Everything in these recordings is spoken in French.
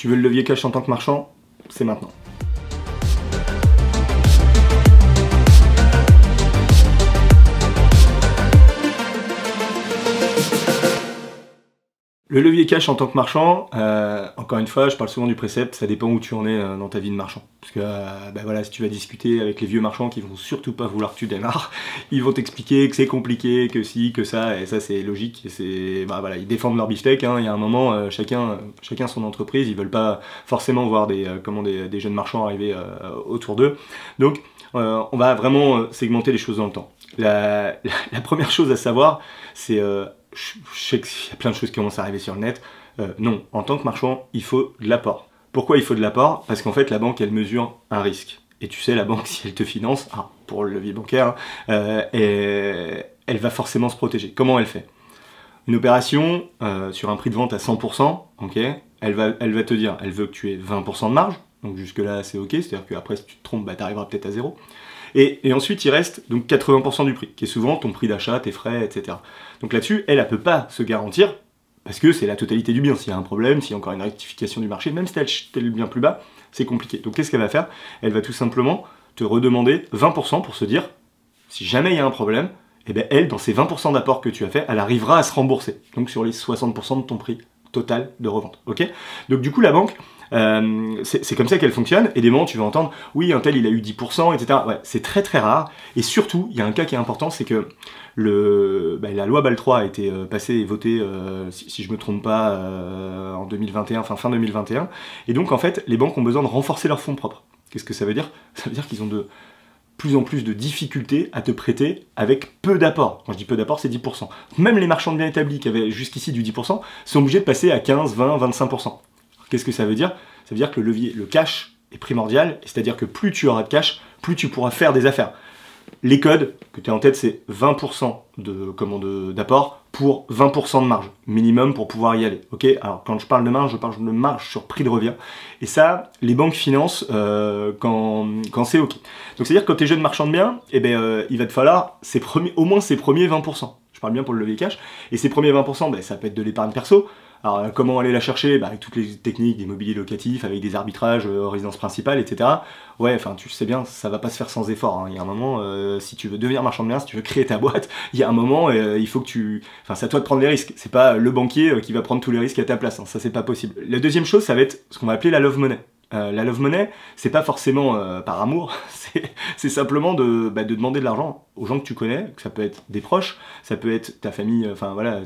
Tu veux le levier cash en tant que marchand? C'est maintenant. Le levier cash en tant que marchand, encore une fois, je parle souvent du précepte, ça dépend où tu en es dans ta vie de marchand. Parce que voilà, si tu vas discuter avec les vieux marchands qui vont surtout pas vouloir que tu démarres, ils vont t'expliquer que c'est compliqué, que si, que ça, et ça c'est logique. Et voilà, ils défendent leur beefsteak, hein. Il y a un moment, chacun son entreprise, ils veulent pas forcément voir des jeunes marchands arriver autour d'eux. Donc on va vraiment segmenter les choses dans le temps. La première chose à savoir, c'est... je sais qu'il y a plein de choses qui commencent à arriver sur le net. Non, en tant que marchand, il faut de l'apport. Pourquoi il faut de l'apport? Parce qu'en fait, la banque, elle mesure un risque. Et tu sais, la banque, si elle te finance, pour le levier bancaire, elle va forcément se protéger. Comment elle fait? Une opération sur un prix de vente à 100%, okay, elle va te dire, elle veut que tu aies 20% de marge. Donc jusque-là, c'est ok. C'est-à-dire qu'après, si tu te trompes, tu arriveras peut-être à zéro. Et ensuite, il reste donc 80% du prix, qui est souvent ton prix d'achat, tes frais, etc. Donc là-dessus, elle ne peut pas se garantir, parce que c'est la totalité du bien. S'il y a un problème, s'il y a encore une rectification du marché, même si tu as acheté le bien plus bas, c'est compliqué. Donc qu'est-ce qu'elle va faire? Elle va tout simplement te redemander 20% pour se dire, si jamais il y a un problème, eh bien elle, dans ces 20% d'apport que tu as fait, elle arrivera à se rembourser. Donc sur les 60% de ton prix total de revente. Ok? Donc du coup, la banque, c'est comme ça qu'elle fonctionne, et des moments tu vas entendre oui un tel il a eu 10%, etc. Ouais, c'est très très rare, et surtout il y a un cas qui est important, c'est que la loi BAL 3 a été passée et votée, si je me trompe pas, en 2021, fin 2021, et donc en fait les banques ont besoin de renforcer leurs fonds propres. Qu'est-ce que ça veut dire? Ça veut dire qu'ils ont de plus en plus de difficultés à te prêter avec peu d'apport. Quand je dis peu d'apport, c'est 10%. Même les marchands de biens établis qui avaient jusqu'ici du 10% sont obligés de passer à 15, 20, 25%. Qu'est-ce que ça veut dire? Ça veut dire que le levier, le cash, est primordial, c'est-à-dire que plus tu auras de cash, plus tu pourras faire des affaires. Les codes que tu as en tête, c'est 20% d'apport pour 20% de marge, minimum pour pouvoir y aller. Ok? Alors quand je parle de marge sur prix de revient. Et ça, les banques financent quand c'est ok. Donc c'est-à-dire que quand tu es jeune marchand de biens, il va te falloir au moins ces premiers 20%. Je parle bien pour le levier cash. Et ces premiers 20%, ça peut être de l'épargne perso. Alors comment aller la chercher? Avec toutes les techniques d'immobilier locatif, avec des arbitrages, résidence principale, etc. Ouais, enfin tu sais bien, ça va pas se faire sans effort, hein. Il y a un moment, si tu veux devenir marchand de biens, si tu veux créer ta boîte, il y a un moment, il faut que tu... Enfin c'est à toi de prendre les risques, c'est pas le banquier qui va prendre tous les risques à ta place, hein. Ça c'est pas possible. La deuxième chose, ça va être ce qu'on va appeler la love money. La love money, c'est pas forcément par amour, c'est simplement de demander de l'argent aux gens que tu connais, que ça peut être des proches, ça peut être ta famille,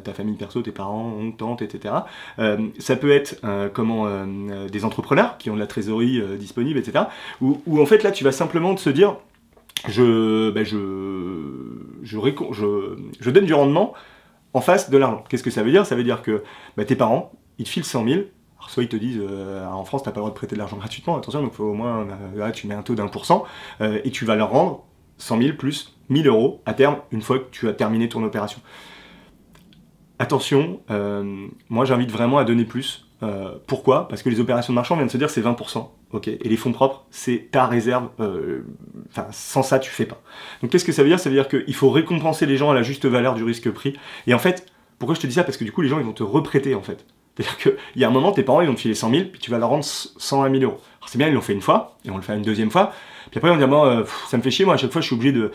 ta famille perso, tes parents, oncles, tantes, etc. Ça peut être des entrepreneurs qui ont de la trésorerie disponible, etc. Où en fait là tu vas simplement te dire, je donne du rendement en face de l'argent. Qu'est-ce que ça veut dire? Ça veut dire que tes parents, ils te filent 100 000, soit ils te disent, en France, t'as pas le droit de prêter de l'argent gratuitement, attention, donc faut au moins, là, tu mets un taux d'1%, et tu vas leur rendre 100 000 plus 1000 euros à terme, une fois que tu as terminé ton opération. Attention, moi j'invite vraiment à donner plus. Pourquoi? Parce que les opérations de marchand, on vient de se dire, c'est 20%, ok, et les fonds propres, c'est ta réserve, sans ça, tu fais pas. Donc qu'est-ce que ça veut dire? Ça veut dire qu'il faut récompenser les gens à la juste valeur du risque-prix, et en fait, pourquoi je te dis ça? Parce que du coup, les gens, ils vont te reprêter, en fait. C'est-à-dire qu'il y a un moment, tes parents, ils vont te filer 100 000, puis tu vas leur rendre 100 à 1000 euros. Alors c'est bien, ils l'ont fait une fois, et on le fait une deuxième fois, puis après, on va dire, bon, ça me fait chier, moi, à chaque fois, je suis obligé de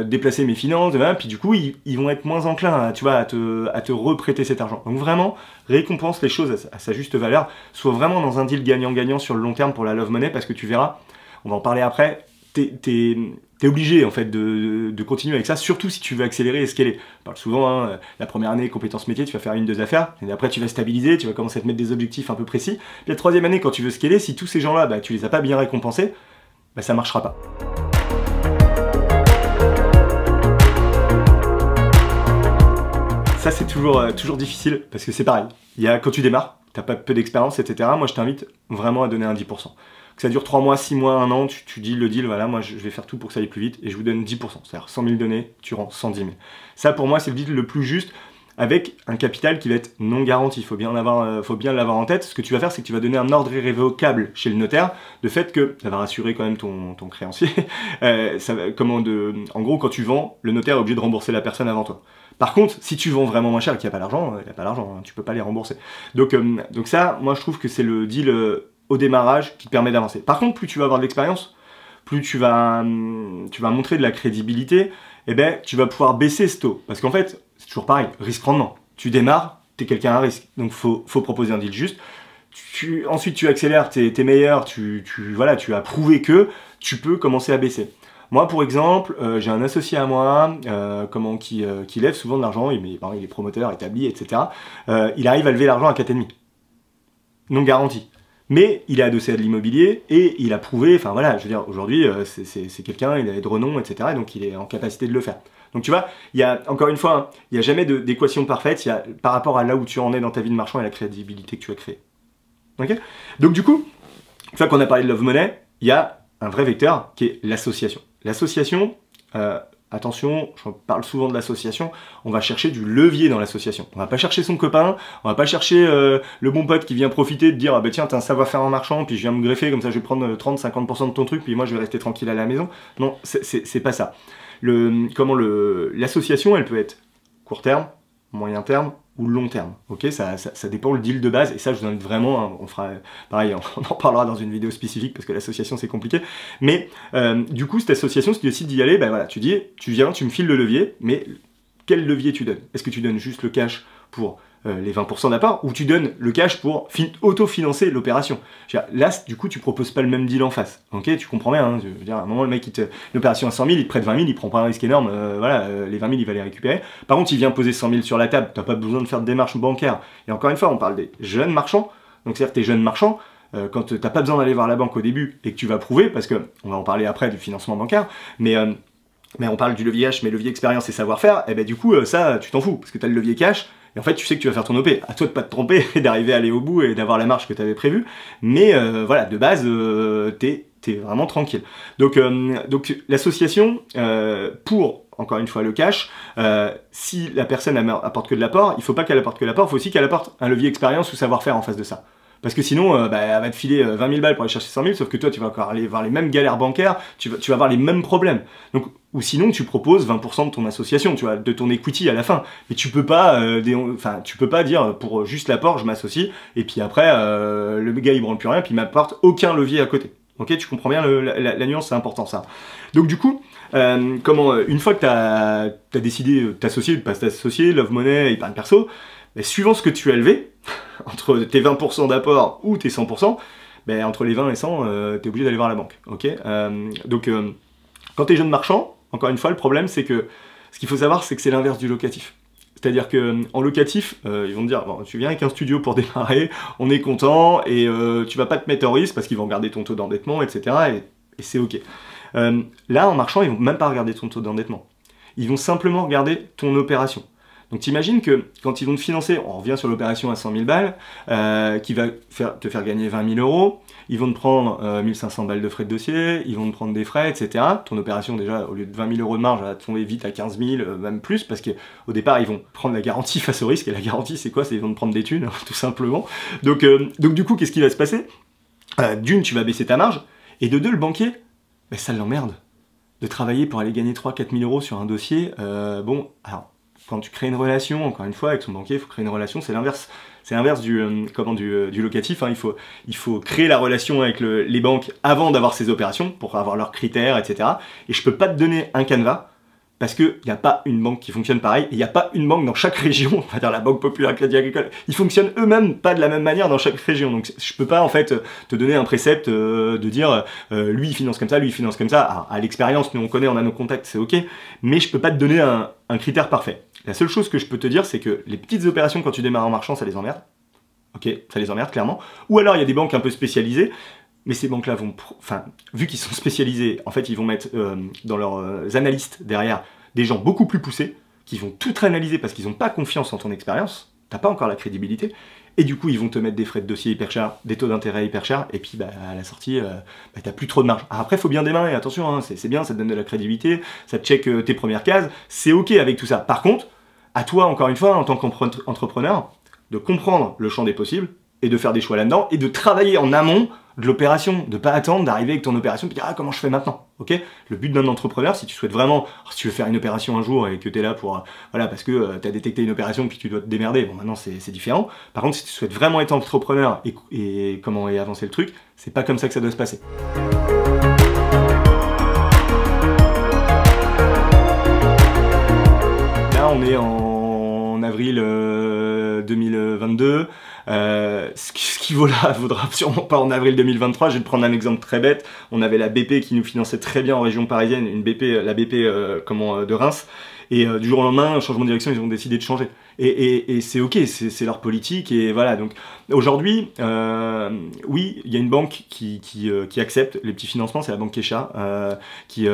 déplacer mes finances, puis du coup, ils vont être moins enclins, tu vois, à te reprêter cet argent. Donc vraiment, récompense les choses à sa juste valeur, sois vraiment dans un deal gagnant-gagnant sur le long terme pour la love money, parce que tu verras, on va en parler après, t'es obligé en fait de continuer avec ça, surtout si tu veux accélérer et scaler. Je parle souvent, hein, la première année, compétences métiers, tu vas faire 1-2 affaires, et après tu vas stabiliser, tu vas commencer à te mettre des objectifs un peu précis. Puis la troisième année, quand tu veux scaler, si tous ces gens-là, tu les as pas bien récompensés, ça marchera pas. Ça c'est toujours difficile, parce que c'est pareil. Quand tu démarres, t'as pas peu d'expérience, etc. Moi je t'invite vraiment à donner un 10%. Que ça dure 3 mois, 6 mois, 1 an, tu dis le deal, voilà, moi je vais faire tout pour que ça aille plus vite, et je vous donne 10%. C'est-à-dire 100 000 donnés, tu rends 110 000. Ça pour moi c'est le deal le plus juste, avec un capital qui va être non garanti. Il faut bien l'avoir en tête. Ce que tu vas faire, c'est que tu vas donner un ordre irrévocable chez le notaire, de fait que ça va rassurer quand même ton créancier. En gros, quand tu vends, le notaire est obligé de rembourser la personne avant toi. Par contre, si tu vends vraiment moins cher et qu'il n'y a pas d'argent, il n'y a pas d'argent, hein, tu peux pas les rembourser. Donc ça, moi je trouve que c'est le deal au démarrage qui te permet d'avancer. Par contre, plus tu vas avoir de l'expérience, plus tu vas montrer de la crédibilité, eh ben, tu vas pouvoir baisser ce taux. Parce qu'en fait, c'est toujours pareil, risque-rendement. Tu démarres, tu es quelqu'un à risque, donc faut proposer un deal juste. Ensuite, tu accélères, tu es meilleur, voilà, tu as prouvé que tu peux commencer à baisser. Moi, pour exemple, j'ai un associé à moi qui lève souvent de l'argent, il est promoteur établi, etc. Il arrive à lever l'argent à 4,5. Non garanti. Mais il est adossé à de l'immobilier et il a prouvé, enfin voilà, je veux dire, aujourd'hui, c'est quelqu'un, il a de renom, etc. Et donc il est en capacité de le faire. Donc tu vois, il y a, encore une fois, hein, il n'y a jamais d'équation parfaite par rapport à là où tu en es dans ta vie de marchand et la crédibilité que tu as créée. Okay. Donc du coup, une fois qu'on a parlé de Love Money, il y a un vrai vecteur qui est l'association. L'association, attention, je parle souvent de l'association, on va chercher du levier dans l'association. On va pas chercher son copain, on va pas chercher le bon pote qui vient profiter de dire ah bah tiens t'as un savoir-faire en marchand, puis je viens me greffer, comme ça je vais prendre 30-50% de ton truc, puis moi je vais rester tranquille à la maison. Non, c'est pas ça. L'association, elle peut être court terme, moyen terme ou long terme. Ok, ça dépend le deal de base, et ça je vous invite vraiment, hein, on fera pareil, on en parlera dans une vidéo spécifique parce que l'association c'est compliqué. Mais du coup, cette association, si tu décides d'y aller, ben voilà, tu viens, tu me files le levier, mais quel levier tu donnes? Est-ce que tu donnes juste le cash pour les 20% d'apport, ou tu donnes le cash pour auto-financer l'opération? Là, du coup, tu proposes pas le même deal en face. Ok, tu comprends bien, hein, je veux dire, à un moment, le mec, l'opération à 100 000, il te prête 20 000, il prend pas un risque énorme, voilà, les 20 000, il va les récupérer. Par contre, il vient poser 100 000 sur la table, t'as pas besoin de faire de démarche bancaire. Et encore une fois, on parle des jeunes marchands, donc c'est-à-dire tes jeunes marchands, quand t'as pas besoin d'aller voir la banque au début, et que tu vas prouver, parce que, on va en parler après du financement bancaire, mais on parle du levier cash, mais levier expérience et savoir-faire, et ben du coup, ça, tu t'en fous, parce que t'as le levier cash, et en fait, tu sais que tu vas faire ton OP. À toi de pas te tromper et d'arriver à aller au bout et d'avoir la marge que tu avais prévue. Mais voilà, de base, t'es vraiment tranquille. Donc l'association, pour, encore une fois, le cash, si la personne apporte que de l'apport, il faut pas qu'elle apporte que l'apport, il faut aussi qu'elle apporte un levier expérience ou savoir-faire en face de ça. Parce que sinon, elle va te filer 20 000 balles pour aller chercher 100 000, sauf que toi, tu vas encore aller voir les mêmes galères bancaires, tu vas avoir les mêmes problèmes. Donc, ou sinon, tu proposes 20% de ton association, tu vois, de ton equity à la fin. Mais tu peux pas, tu peux pas dire pour juste l'apport, je m'associe, et puis après, le gars il branle plus rien, puis il m'apporte aucun levier à côté. Ok, tu comprends bien la nuance, c'est important ça. Donc du coup, une fois que t'as décidé de t'associer, de pas t'associer, Love Money, épargne perso, suivant ce que tu as levé, entre tes 20% d'apport ou tes 100%, entre les 20 et 100, tu es obligé d'aller voir la banque. Okay, quand tu es jeune marchand, encore une fois, le problème, c'est que ce qu'il faut savoir, c'est que c'est l'inverse du locatif. C'est-à-dire qu'en locatif, ils vont te dire, bon, tu viens avec un studio pour démarrer, on est content, et tu vas pas te mettre en risque parce qu'ils vont regarder ton taux d'endettement, etc. Et c'est ok. Là, en marchand, ils vont même pas regarder ton taux d'endettement. Ils vont simplement regarder ton opération. Donc t'imagines que quand ils vont te financer, on revient sur l'opération à 100 000 balles, qui va te faire gagner 20 000 euros, ils vont te prendre 1500 balles de frais de dossier, ils vont te prendre des frais, etc. Ton opération déjà, au lieu de 20 000 euros de marge, elle va tomber vite à 15 000, même plus, parce qu'au départ, ils vont prendre la garantie face au risque, et la garantie c'est quoi? C'est ils vont te prendre des thunes, tout simplement. Donc du coup, qu'est-ce qui va se passer? D'une, tu vas baisser ta marge, et de deux, le banquier, ça l'emmerde. De travailler pour aller gagner 3-4 000 euros sur un dossier, bon, alors, quand tu crées une relation, encore une fois, avec son banquier, il faut créer une relation, c'est l'inverse. C'est l'inverse du locatif, hein. Il faut créer la relation avec les banques avant d'avoir ces opérations, pour avoir leurs critères, etc. Et je peux pas te donner un canevas, parce qu'il n'y a pas une banque qui fonctionne pareil, et il n'y a pas une banque dans chaque région, on va dire la Banque Populaire, Crédit Agricole, ils fonctionnent eux-mêmes pas de la même manière dans chaque région, donc je peux pas en fait te donner un précepte de dire lui il finance comme ça, lui il finance comme ça. Alors, à l'expérience, nous on connaît, on a nos contacts, c'est ok, mais je peux pas te donner un critère parfait. La seule chose que je peux te dire, c'est que les petites opérations quand tu démarres en marchand, ça les emmerde, ok, ça les emmerde clairement, ou alors il y a des banques un peu spécialisées, mais ces banques-là vont, vu qu'ils sont spécialisés, en fait, ils vont mettre dans leurs analystes derrière des gens beaucoup plus poussés, qui vont tout analyser parce qu'ils n'ont pas confiance en ton expérience, t'as pas encore la crédibilité, et du coup, ils vont te mettre des frais de dossier hyper chers, des taux d'intérêt hyper chers, et puis à la sortie, t'as plus trop de marge. Alors après, il faut bien démarrer, attention, hein, c'est bien, ça te donne de la crédibilité, ça te check tes premières cases, c'est ok avec tout ça. Par contre, à toi, encore une fois, en tant qu'entrepreneur, de comprendre le champ des possibles, et de faire des choix là-dedans, et de travailler en amont de l'opération, de pas attendre d'arriver avec ton opération et de dire ah comment je fais maintenant, ok. Le but d'un entrepreneur, si tu souhaites vraiment, si tu veux faire une opération un jour et que tu es là pour, voilà, parce que tu as détecté une opération puis tu dois te démerder, bon maintenant c'est différent. Par contre, si tu souhaites vraiment être entrepreneur et avancer le truc, c'est pas comme ça que ça doit se passer. Là on est en avril 2022. Ce qui vaut là, vaudra sûrement pas en avril 2023. Je vais te prendre un exemple très bête. On avait la BP qui nous finançait très bien en région parisienne, la BP de Reims. Et du jour au lendemain, changement de direction, ils ont décidé de changer. Et c'est ok, c'est leur politique. Et voilà. Donc aujourd'hui, oui, il y a une banque qui accepte les petits financements, c'est la banque Kesha, qui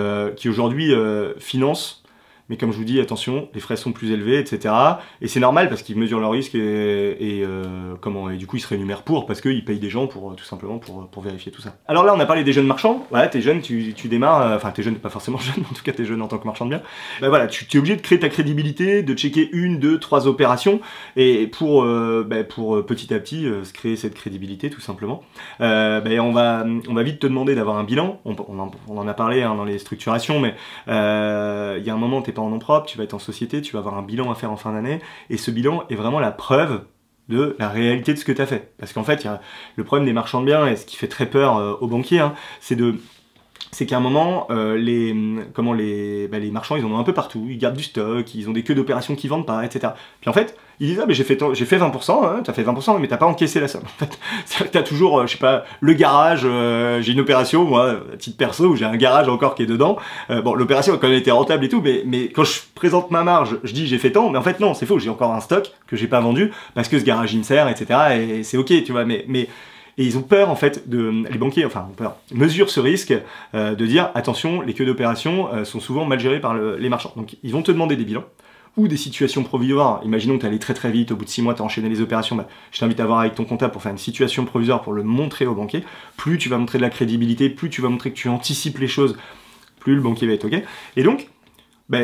aujourd'hui finance. Mais comme je vous dis, attention, les frais sont plus élevés, etc. Et c'est normal parce qu'ils mesurent leur risque et du coup ils se rémunèrent parce qu'ils payent des gens tout simplement pour vérifier tout ça. Alors là, on a parlé des jeunes marchands. Voilà, t'es jeune, tu démarres, enfin t'es jeune, pas forcément jeune, en tout cas t'es jeune en tant que marchand de biens. Bah voilà, tu es obligé de créer ta crédibilité, de checker 1, 2, 3 opérations et pour petit à petit se créer cette crédibilité tout simplement. On va vite te demander d'avoir un bilan. On en a parlé dans les structurations, mais il y a un moment t'es en nom propre, tu vas être en société, tu vas avoir un bilan à faire en fin d'année, et ce bilan est vraiment la preuve de la réalité de ce que tu as fait. Parce qu'en fait, le problème des marchands de biens, et ce qui fait très peur aux banquiers, hein, c'est qu'à un moment, les marchands, ils en ont un peu partout, ils gardent du stock, ils ont des queues d'opérations qui vendent pas, etc. Puis en fait, ils disent, ah mais j'ai fait 20%, hein, t'as fait 20%, mais t'as pas encaissé la somme. En fait, c'est-à-dire que t'as toujours, je sais pas, le garage, j'ai une opération, moi, à titre perso, où j'ai un garage encore qui est dedans. Bon, l'opération a quand même été rentable et tout, mais quand je présente ma marge, je dis j'ai fait tant, mais en fait non, c'est faux, j'ai encore un stock que j'ai pas vendu, parce que ce garage il me sert, etc. Et c'est ok, tu vois, et ils ont peur en fait les banquiers, enfin ont peur, mesurent ce risque de dire attention, les queues d'opération sont souvent mal gérées par les marchands. Donc ils vont te demander des bilans ou des situations provisoires. Imaginons que tu allais très très vite, au bout de 6 mois tu as enchaîné les opérations, je t'invite à voir avec ton comptable pour faire une situation provisoire pour le montrer au banquier. Plus tu vas montrer de la crédibilité, plus tu vas montrer que tu anticipes les choses, plus le banquier va être ok. Et donc,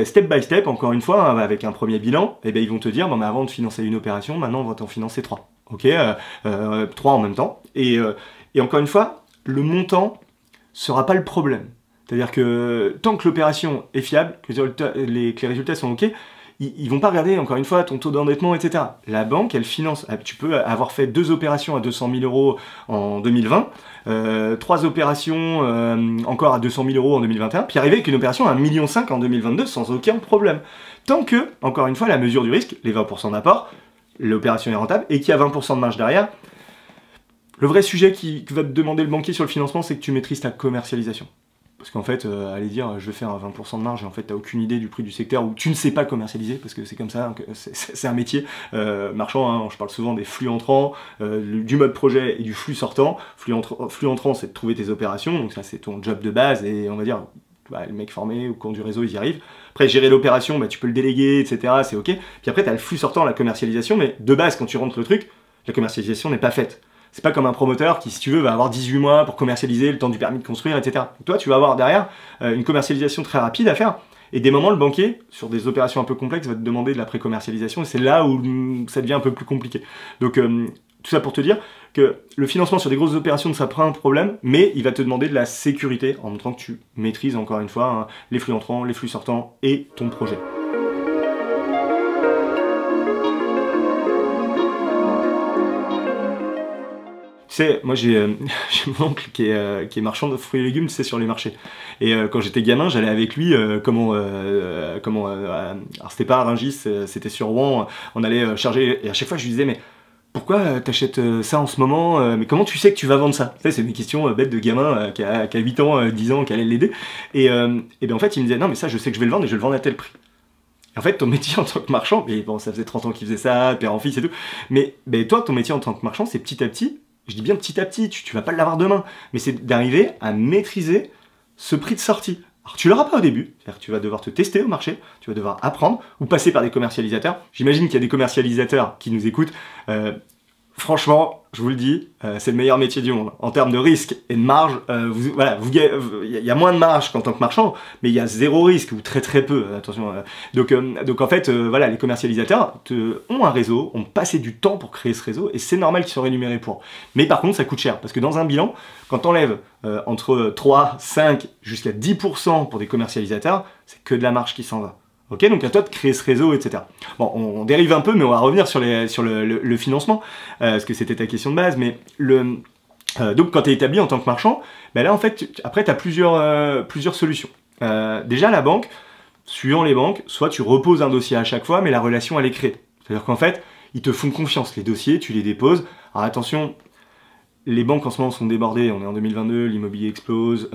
step by step, encore une fois, hein, avec un premier bilan, ils vont te dire, mais avant de financer une opération, maintenant on va t'en financer 3. Ok, 3 en même temps. Et encore une fois, le montant sera pas le problème. C'est-à-dire que tant que l'opération est fiable, que les résultats sont ok, ils vont pas regarder, encore une fois, ton taux d'endettement, etc. La banque, elle finance. Tu peux avoir fait 2 opérations à 200 000 euros en 2020, 3 opérations encore à 200 000 euros en 2021, puis arriver avec une opération à 1,5 million en 2022 sans aucun problème. Tant que, encore une fois, la mesure du risque, les 20% d'apport, l'opération est rentable et qu'il y a 20% de marge derrière. Le vrai sujet qui va te demander le banquier sur le financement, c'est que tu maîtrises ta commercialisation. Parce qu'en fait, aller dire je vais faire 20% de marge et en fait tu n'as aucune idée du prix du secteur ou tu ne sais pas commercialiser, parce que c'est comme ça, c'est un métier marchand, hein, je parle souvent des flux entrants, du mode projet et du flux sortant. Flux entrant, c'est de trouver tes opérations, donc ça c'est ton job de base et on va dire le mec formé au cours du réseau, ils y arrivent. Après, gérer l'opération, tu peux le déléguer, etc. C'est ok. Puis après, tu as le flux sortant, la commercialisation, mais de base, quand tu rentres le truc, la commercialisation n'est pas faite. C'est pas comme un promoteur qui, si tu veux, va avoir 18 mois pour commercialiser, le temps du permis de construire, etc. Donc toi, tu vas avoir derrière une commercialisation très rapide à faire. Et des moments, le banquier, sur des opérations un peu complexes, va te demander de la pré-commercialisation. Et c'est là où ça devient un peu plus compliqué. Donc, tout ça pour te dire que le financement sur des grosses opérations ne sera pas un problème, mais il va te demander de la sécurité en montrant que tu maîtrises encore une fois hein, les flux entrants, les flux sortants et ton projet. Tu sais, moi j'ai mon oncle qui est marchand de fruits et légumes, tu sais, sur les marchés. Et quand j'étais gamin, j'allais avec lui, alors c'était pas à Rungis, c'était sur Rouen, on allait charger, et à chaque fois je lui disais, mais pourquoi t'achètes ça en ce moment, mais comment tu sais que tu vas vendre ça? C'est une question bête de gamin qui a 8 ans, 10 ans, qui allait l'aider. Et en fait il me disait, non mais ça je sais que je vais le vendre et je vais le vendre à tel prix. En fait, ton métier en tant que marchand, mais bon, ça faisait 30 ans qu'il faisait ça, père en fils et tout, mais toi, ton métier en tant que marchand, c'est petit à petit, je dis bien petit à petit, tu vas pas l'avoir demain, mais c'est d'arriver à maîtriser ce prix de sortie. Alors tu l'auras pas au début, c'est-à-dire que tu vas devoir te tester au marché, tu vas devoir apprendre, ou passer par des commercialisateurs. J'imagine qu'il y a des commercialisateurs qui nous écoutent, franchement, je vous le dis, c'est le meilleur métier du monde. En termes de risque et de marge, voilà, il y a moins de marge qu'en tant que marchand, mais il y a zéro risque, ou très très peu, attention. Donc en fait, voilà, les commercialisateurs ont un réseau, ont passé du temps pour créer ce réseau, et c'est normal qu'ils soient rémunérés pour. Mais par contre, ça coûte cher, parce que dans un bilan, quand t'enlèves entre 3, 5, jusqu'à 10% pour des commercialisateurs, c'est que de la marge qui s'en va. Ok, donc à toi de créer ce réseau, etc. Bon, on dérive un peu, mais on va revenir sur le financement, parce que c'était ta question de base. Mais donc quand tu es établi en tant que marchand, ben là en fait, après tu as plusieurs solutions. Déjà la banque, suivant les banques, soit tu reposes un dossier à chaque fois, mais la relation elle est créée. C'est-à-dire qu'en fait, ils te font confiance. Les dossiers, tu les déposes. Alors attention, les banques en ce moment sont débordées, on est en 2022, l'immobilier explose,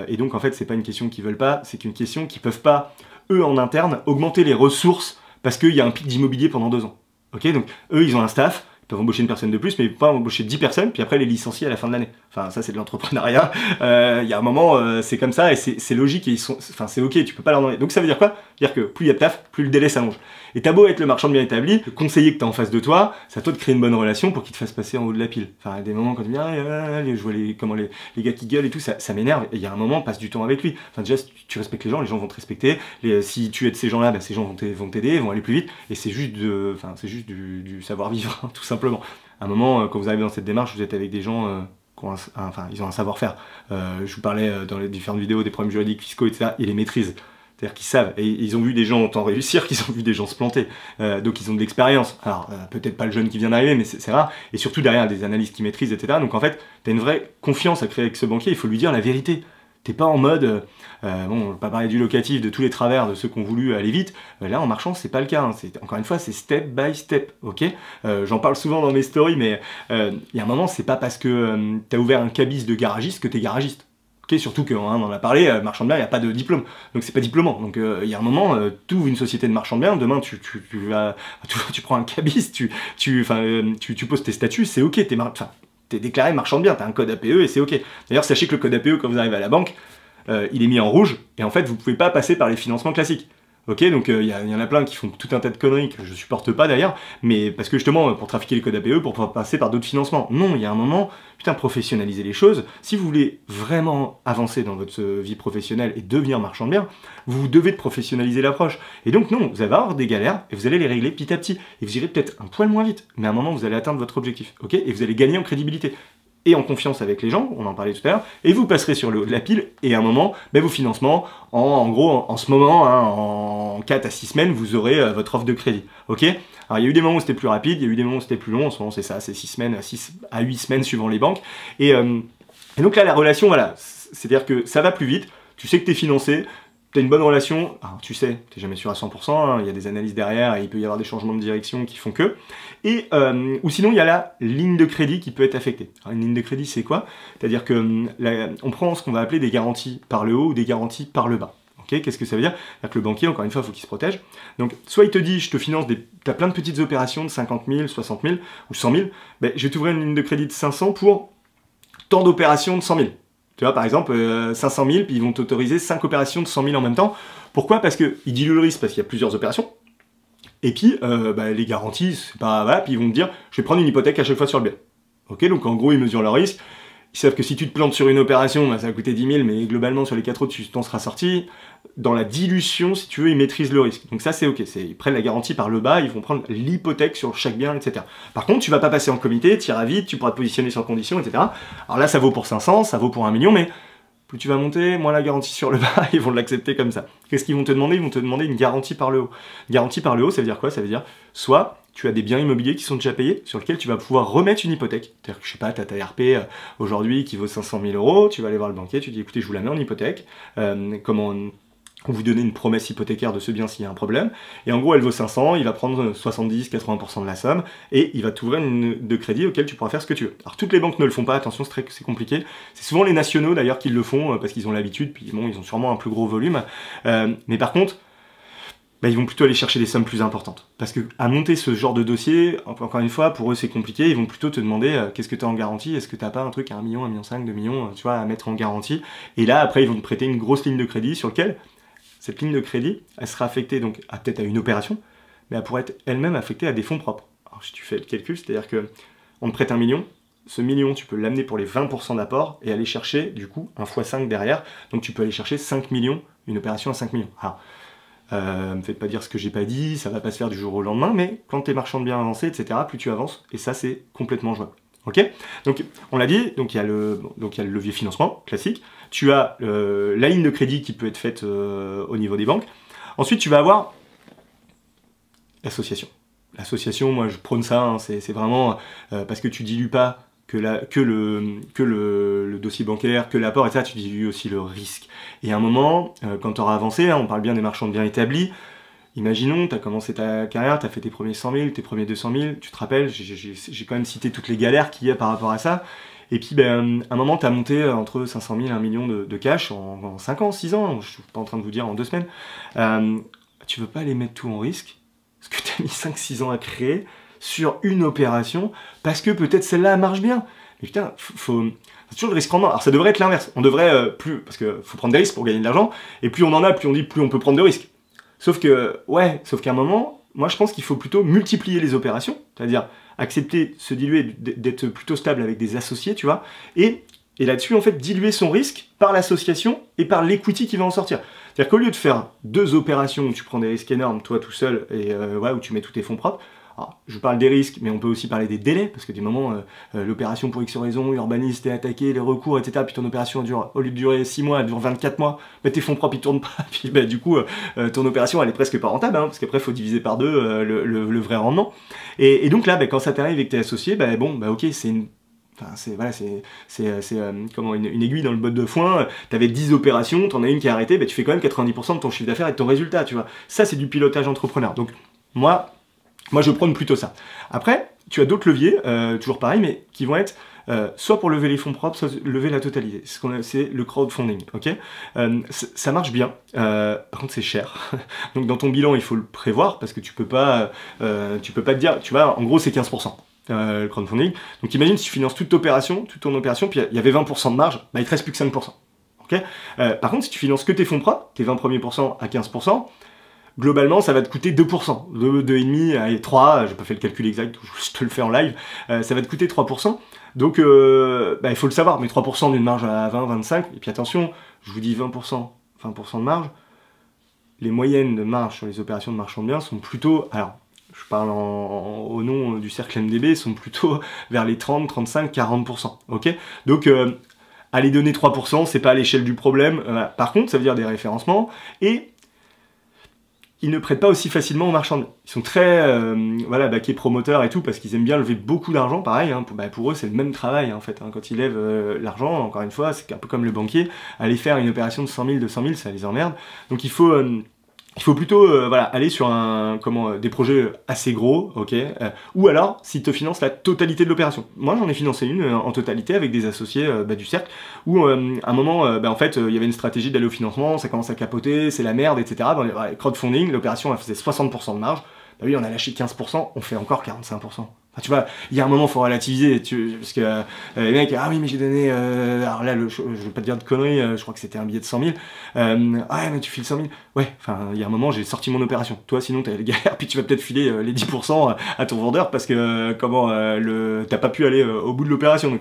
et donc en fait c'est pas une question qu'ils veulent pas, c'est une question qu'ils peuvent pas, eux en interne, augmenter les ressources parce qu'il y a un pic d'immobilier pendant 2 ans. Ok, donc eux ils ont un staff, ils peuvent embaucher une personne de plus, mais ils peuvent pas embaucher 10 personnes, puis après les licencier à la fin de l'année. Enfin ça c'est de l'entrepreneuriat, il y a un moment c'est comme ça, et c'est logique, et enfin c'est ok, tu peux pas leur demander. Donc ça veut dire quoi? Dire que plus il y a de taf, plus le délai s'allonge. Et t'as beau être le marchand de biens établi, le conseiller que t'as en face de toi, c'est à toi de créer une bonne relation pour qu'il te fasse passer en haut de la pile. Enfin, à des moments quand tu dis, je vois comment les gars qui gueulent et tout, ça m'énerve. Et il y a un moment, passe du temps avec lui. Enfin, déjà, si tu respectes les gens vont te respecter. Si tu aides ces gens-là, ben, ces gens vont t'aider, vont aller plus vite. Et c'est juste du savoir-vivre, hein, tout simplement. À un moment, quand vous arrivez dans cette démarche, vous êtes avec des gens ils ont un savoir-faire. Je vous parlais dans les différentes vidéos des problèmes juridiques, fiscaux, etc. Ils les maîtrisent. C'est-à-dire qu'ils savent, et ils ont vu des gens autant réussir qu'ils ont vu des gens se planter. Donc ils ont de l'expérience. Alors peut-être pas le jeune qui vient d'arriver, mais c'est rare. Et surtout derrière des analystes qui maîtrisent, etc. Donc en fait, tu as une vraie confiance à créer avec ce banquier, il faut lui dire la vérité. T'es pas en mode, bon, on va pas parler du locatif, de tous les travers de ceux qui ont voulu aller vite. Là, en marchand, c'est pas le cas. Hein. Encore une fois, c'est step by step, ok. J'en parle souvent dans mes stories, mais il y a un moment, c'est pas parce que t'as ouvert un cabis de garagiste que t'es garagiste. Okay, surtout qu'on en a parlé, marchand de biens, il n'y a pas de diplôme, donc c'est pas diplômant. Donc il y a un moment, tu ouvres une société de marchand de biens, demain tu prends un cabis, tu poses tes statuts, c'est ok, t'es déclaré marchand de biens, t'as un code APE et c'est ok. D'ailleurs, sachez que le code APE, quand vous arrivez à la banque, il est mis en rouge, et en fait, vous pouvez pas passer par les financements classiques. Ok, donc il y en a plein qui font tout un tas de conneries que je supporte pas d'ailleurs, mais parce que justement, pour trafiquer les codes APE, pour pouvoir passer par d'autres financements. Non, il y a un moment, putain, professionnaliser les choses. Si vous voulez vraiment avancer dans votre vie professionnelle et devenir marchand de biens, vous devez professionnaliser l'approche. Et donc non, vous allez avoir des galères, et vous allez les régler petit à petit. Et vous irez peut-être un poil moins vite, mais à un moment, vous allez atteindre votre objectif. Ok, et vous allez gagner en crédibilité et en confiance avec les gens, on en parlait tout à l'heure, et vous passerez sur le haut de la pile, et à un moment, vos financements, en gros, en ce moment, hein, en 4 à 6 semaines, vous aurez votre offre de crédit, ok? Alors il y a eu des moments où c'était plus rapide, il y a eu des moments où c'était plus long, en ce moment c'est ça, c'est 6 semaines, 6 à 8 semaines suivant les banques, et donc là la relation, voilà, c'est-à-dire que ça va plus vite, tu sais que tu es financé, tu as une bonne relation, alors tu sais, tu n'es jamais sûr à 100%, hein, il y a des analyses derrière, et il peut y avoir des changements de direction qui font que, et ou sinon il y a la ligne de crédit qui peut être affectée. Alors, une ligne de crédit c'est quoi? C'est-à-dire que on prend ce qu'on va appeler des garanties par le haut ou des garanties par le bas. Okay, qu'est-ce que ça veut dire? C'est-à-dire que le banquier, encore une fois, il faut qu'il se protège. Donc, soit il te dit, je te finance tu as plein de petites opérations de 50 000, 60 000 ou 100 000, ben, je vais t'ouvrir une ligne de crédit de 500 pour tant d'opérations de 100 000. Tu vois, par exemple, 500 000, puis ils vont t'autoriser 5 opérations de 100 000 en même temps. Pourquoi? Parce qu'ils diluent le risque, parce qu'il y a plusieurs opérations. Et puis, les garanties, c'est pas... Voilà, puis ils vont te dire, je vais prendre une hypothèque à chaque fois sur le bien. Ok, donc en gros, ils mesurent leur risque. Ils savent que si tu te plantes sur une opération, bah, ça va coûter 10 000, mais globalement, sur les 4 autres, tu t'en seras sorti. Dans la dilution, si tu veux, ils maîtrisent le risque. Donc ça, c'est ok. Ils prennent la garantie par le bas, ils vont prendre l'hypothèque sur chaque bien, etc. Par contre, tu vas pas passer en comité, tu iras vite, tu pourras te positionner sans condition, etc. Alors là, ça vaut pour 500, ça vaut pour 1 million, mais plus tu vas monter, moins la garantie sur le bas, ils vont l'accepter comme ça. Qu'est-ce qu'ils vont te demander? Ils vont te demander une garantie par le haut. Garantie par le haut, ça veut dire quoi? Ça veut dire, soit tu as des biens immobiliers qui sont déjà payés, sur lesquels tu vas pouvoir remettre une hypothèque. C'est-à-dire que, je sais pas, tu as ta RP aujourd'hui qui vaut 500 000 €, tu vas aller voir le banquier, tu dis, écoutez, je vous la mets en hypothèque, on vous donne une promesse hypothécaire de ce bien s'il y a un problème, et en gros, elle vaut 500, il va prendre 70-80% de la somme, et il va t'ouvrir une de crédit auquel tu pourras faire ce que tu veux. Alors, toutes les banques ne le font pas, attention, c'est compliqué. C'est souvent les nationaux, d'ailleurs, qui le font, parce qu'ils ont l'habitude, puis bon, ils ont sûrement un plus gros volume. Mais par contre, ils vont plutôt aller chercher des sommes plus importantes. Parce que à monter ce genre de dossier, encore une fois, pour eux c'est compliqué, ils vont plutôt te demander qu'est-ce que tu as en garantie, est-ce que tu n'as pas un truc à 1 million, 1,5 million, 2 millions, tu vois, à mettre en garantie. Et là, après, ils vont te prêter une grosse ligne de crédit sur laquelle, cette ligne de crédit, elle sera affectée donc peut-être à une opération, mais elle pourrait être elle-même affectée à des fonds propres. Alors si tu fais le calcul, c'est-à-dire que on te prête 1 million, ce million, tu peux l'amener pour les 20% d'apport et aller chercher, du coup, un x5 derrière. Donc tu peux aller chercher 5 millions, une opération à 5 millions. Alors, me faites pas dire ce que j'ai pas dit, ça va pas se faire du jour au lendemain, mais quand t'es marchand de biens avancé, etc., plus tu avances, et ça, c'est complètement jouable. Ok? Donc, on l'a dit, donc il y a le levier financement, classique. Tu as la ligne de crédit qui peut être faite au niveau des banques. Ensuite, tu vas avoir l'association. L'association, moi, je prône ça, hein, c'est vraiment parce que tu dilues pas que le dossier bancaire, que l'apport, et ça, tu dilues aussi le risque. Et à un moment, quand tu auras avancé, hein, on parle bien des marchands de biens établis, imaginons, tu as commencé ta carrière, tu as fait tes premiers 100 000, tes premiers 200 000, tu te rappelles, j'ai quand même cité toutes les galères qu'il y a par rapport à ça, et puis ben, à un moment, tu as monté entre 500 000 et 1 million de cash en 5 ans, 6 ans, je suis pas en train de vous dire en 2 semaines, tu veux pas aller mettre tout en risque, parce que tu as mis 5-6 ans à créer, sur une opération, parce que peut-être celle-là marche bien. Mais putain, c'est toujours le risque rendement. Alors ça devrait être l'inverse. On devrait plus, parce qu'il faut prendre des risques pour gagner de l'argent, et plus on en a, plus on dit, plus on peut prendre de risques. Sauf qu'à un moment, moi je pense qu'il faut plutôt multiplier les opérations, c'est-à-dire accepter, se diluer, d'être plutôt stable avec des associés, tu vois, et là-dessus, en fait, diluer son risque par l'association et par l'equity qui va en sortir. C'est-à-dire qu'au lieu de faire 2 opérations où tu prends des risques énormes, toi tout seul, et où tu mets tous tes fonds propres, alors, je parle des risques, mais on peut aussi parler des délais, parce que du moment, l'opération pour X raison, urbaniste est attaqué, les recours, etc., puis ton opération dure, au lieu de durer 6 mois, elle dure 24 mois, bah, tes fonds propres ils tournent pas, puis bah, du coup, ton opération elle est presque pas rentable, hein, parce qu'après il faut diviser par 2 le vrai rendement. Et donc là, bah, quand ça t'arrive et que t'es associé, bah, bon, bah ok, c'est une... Enfin, une aiguille dans le botte de foin, t'avais 10 opérations, t'en as une qui est arrêtée, bah, tu fais quand même 90% de ton chiffre d'affaires et de ton résultat, tu vois. Ça, c'est du pilotage entrepreneur. Donc, moi, je prône plutôt ça. Après, tu as d'autres leviers, toujours pareil, mais qui vont être soit pour lever les fonds propres, soit lever la totalité. C'est le crowdfunding, ok. Ça marche bien, par contre c'est cher. Donc dans ton bilan, il faut le prévoir, parce que tu peux pas te dire, tu vois, en gros c'est 15%. Le crowdfunding. Donc imagine si tu finances toute ton opération, puis il y avait 20% de marge, bah il te reste plus que 5%. Okay, par contre, si tu finances que tes fonds propres, tes 20 premiers pourcents à 15%, globalement, ça va te coûter 2%. 2,5 et 3, j'ai pas fait le calcul exact, je te le fais en live, ça va te coûter 3%. Donc, il faut le savoir, mais 3% d'une marge à 20, 25, et puis attention, je vous dis 20% de marge, les moyennes de marge sur les opérations de marchand de biens sont plutôt, alors, je parle au nom du cercle MDB, sont plutôt vers les 30, 35, 40%. Ok. Donc, aller donner 3%, c'est pas à l'échelle du problème. Par contre, ça veut dire des référencements, et ils ne prêtent pas aussi facilement aux marchands de biens. Ils sont très baqués promoteurs et tout, parce qu'ils aiment bien lever beaucoup d'argent, pareil, hein, pour eux c'est le même travail en fait, hein, quand ils lèvent l'argent, encore une fois, c'est un peu comme le banquier, aller faire une opération de 100 000, 200 000, ça les emmerde. Donc il faut plutôt aller sur des projets assez gros, ok, ou alors s'ils te financent la totalité de l'opération. Moi j'en ai financé une en totalité avec des associés du cercle, où à un moment en fait il y avait une stratégie d'aller au financement, ça commence à capoter, c'est la merde, etc. Dans les crowdfunding, l'opération elle faisait 60% de marge, bah oui on a lâché 15%, on fait encore 45%. Enfin, tu vois, il y a un moment, il faut relativiser, parce que les mecs, ah oui, mais j'ai donné, alors là, je vais pas te dire de conneries, je crois que c'était un billet de 100 000, ouais, mais tu files 100 000, ouais, enfin, il y a un moment, j'ai sorti mon opération, toi, sinon, t'as les galères, puis tu vas peut-être filer les 10% à ton vendeur, parce que, t'as pas pu aller au bout de l'opération, donc,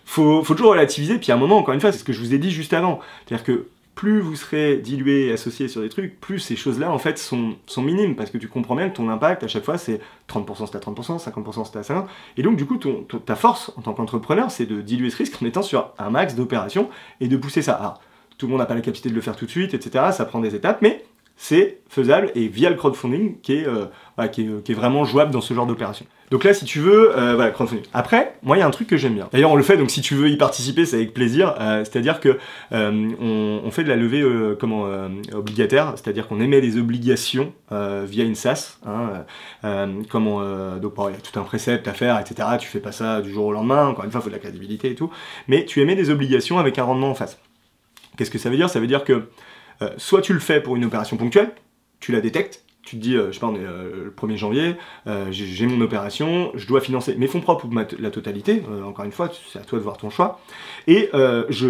faut toujours relativiser, puis à un moment, encore une fois, c'est ce que je vous ai dit juste avant, c'est-à-dire que, plus vous serez dilué et associé sur des trucs, plus ces choses-là, en fait, sont minimes, parce que tu comprends bien que ton impact, à chaque fois, c'est 30% c'est à 30%, 50% c'est à 50%, et donc, du coup, ta force, en tant qu'entrepreneur, c'est de diluer ce risque en étant sur un max d'opérations, et de pousser ça. Alors, tout le monde n'a pas la capacité de le faire tout de suite, etc., ça prend des étapes, mais c'est faisable, et via le crowdfunding, qui est vraiment jouable dans ce genre d'opération. Donc là, si tu veux, crowdfunding. Après, moi, il y a un truc que j'aime bien. D'ailleurs, on le fait, donc si tu veux y participer, c'est avec plaisir. C'est-à-dire que on fait de la levée obligataire, c'est-à-dire qu'on émet des obligations via une SAS. Donc, il y a tout un précepte à faire, etc. Tu fais pas ça du jour au lendemain. Encore une fois, il faut de la crédibilité et tout. Mais tu émets des obligations avec un rendement en face. Qu'est-ce que ça veut dire? Ça veut dire que soit tu le fais pour une opération ponctuelle, tu la détectes. Tu te dis, je sais pas, on est le 1er janvier, j'ai mon opération, je dois financer mes fonds propres ou la totalité, encore une fois, c'est à toi de voir ton choix, et j'ai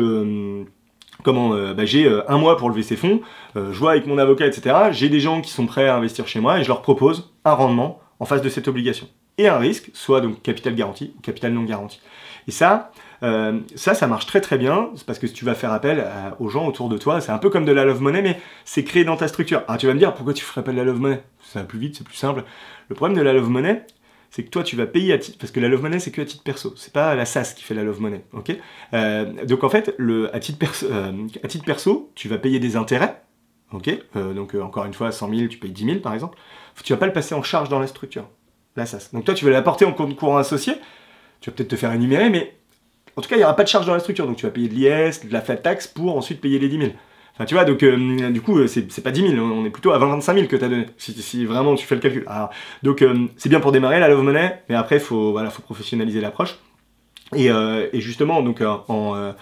un mois pour lever ces fonds, je vois avec mon avocat, etc., j'ai des gens qui sont prêts à investir chez moi, et je leur propose un rendement en face de cette obligation. et un risque, soit donc capital garanti ou capital non garanti. Et ça marche très très bien, parce que si tu vas faire appel aux gens autour de toi, c'est un peu comme de la love money, mais c'est créé dans ta structure. Alors tu vas me dire, pourquoi tu ferais appel à la love money? Ça va plus vite, c'est plus simple. Le problème de la love money, c'est que toi tu vas payer à titre, parce que la love money c'est que à titre perso, c'est pas la SaaS qui fait la love money, ok? Donc en fait, à titre perso, tu vas payer des intérêts, ok? Donc encore une fois, 100 000, tu payes 10 000 par exemple, tu vas pas le passer en charge dans la structure, la SaaS. Donc toi tu vas l'apporter en compte courant associé, tu vas peut-être te faire énumérer, mais en tout cas il n'y aura pas de charge dans la structure, donc tu vas payer de l'IS, de la flat tax pour ensuite payer les 10 000. Enfin, tu vois, donc du coup, c'est pas 10 000, on est plutôt à 25 000 que tu as donné, si vraiment tu fais le calcul. Alors, donc, c'est bien pour démarrer la love money, mais après, faut professionnaliser l'approche. Et justement, donc, en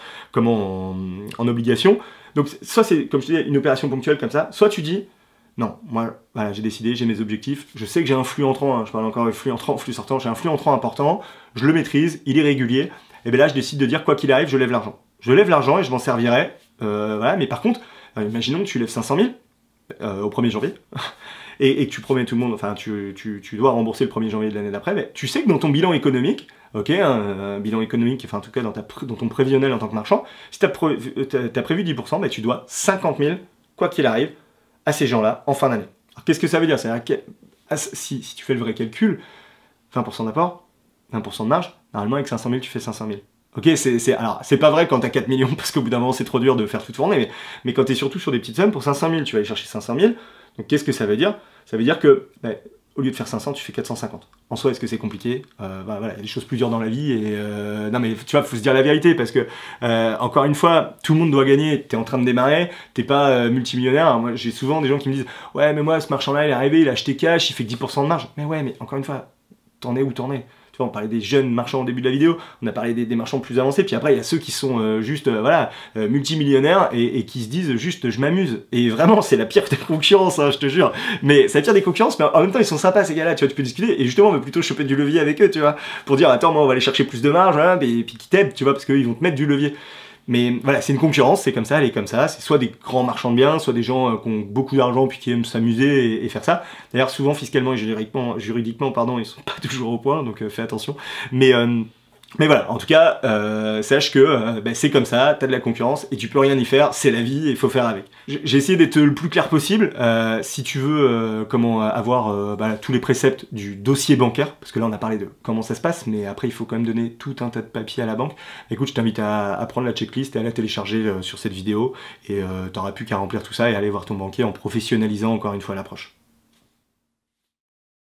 obligation, donc, soit c'est, comme je disais, une opération ponctuelle comme ça, soit tu dis, non, moi, voilà, j'ai décidé, j'ai mes objectifs, je sais que j'ai un flux entrant, hein, je parle encore de flux entrant, flux sortant, j'ai un flux entrant important, je le maîtrise, il est régulier, et bien là, je décide de dire, quoi qu'il arrive, je lève l'argent. Je lève l'argent et je m'en servirai. Voilà, mais par contre, imaginons que tu lèves 500 000 au 1er janvier et que tu promets tout le monde, enfin tu dois rembourser le 1er janvier de l'année d'après, mais tu sais que dans ton bilan économique, ok, un bilan économique, enfin en tout cas dans ton prévisionnel en tant que marchand, si tu as prévu 10%, ben, tu dois 50 000, quoi qu'il arrive, à ces gens-là en fin d'année. Alors qu'est-ce que ça veut dire? C'est-à-dire que si tu fais le vrai calcul, 20% d'apport, 20% de marge, normalement avec 500 000 tu fais 500 000. Ok, alors c'est pas vrai quand t'as 4 millions, parce qu'au bout d'un moment c'est trop dur de faire tout tourner, mais quand t'es surtout sur des petites sommes, pour 500 000, tu vas aller chercher 500 000, donc qu'est-ce que ça veut dire? Ça veut dire que, au lieu de faire 500, tu fais 450. En soi, est-ce que c'est compliqué? Voilà, il y a des choses plus dures dans la vie, et non mais tu vois, faut se dire la vérité, parce que, encore une fois, tout le monde doit gagner, t'es en train de démarrer, t'es pas multimillionnaire. Alors, moi j'ai souvent des gens qui me disent, ouais mais moi ce marchand-là il est arrivé, il a acheté cash, il fait que 10% de marge. Mais ouais, mais encore une fois, t'en es où t'en es? Tu vois, on parlait des jeunes marchands au début de la vidéo, on a parlé des marchands plus avancés, puis après il y a ceux qui sont juste multimillionnaires et qui se disent juste je m'amuse. Et vraiment c'est la pire des concurrences, hein, je te jure. Mais c'est la pire des concurrences, mais en même temps ils sont sympas ces gars-là, tu vois, tu peux discuter et justement on veut plutôt choper du levier avec eux, tu vois, pour dire attends moi on va aller chercher plus de marge, hein, et puis qui t'aident, tu vois, parce qu'ils vont te mettre du levier. Mais voilà, c'est une concurrence, c'est comme ça, elle est comme ça. C'est soit des grands marchands de biens, soit des gens qui ont beaucoup d'argent puis qui aiment s'amuser et faire ça. D'ailleurs, souvent, fiscalement et juridiquement, pardon, ils sont pas toujours au point, donc fais attention. Mais voilà, en tout cas, sache que c'est comme ça, t'as de la concurrence et tu peux rien y faire, c'est la vie et il faut faire avec. J'ai essayé d'être le plus clair possible. Si tu veux avoir tous les préceptes du dossier bancaire, parce que là on a parlé de comment ça se passe, mais après il faut quand même donner tout un tas de papiers à la banque. Écoute, je t'invite à prendre la checklist et à la télécharger sur cette vidéo et t'auras plus qu'à remplir tout ça et aller voir ton banquier en professionnalisant encore une fois l'approche.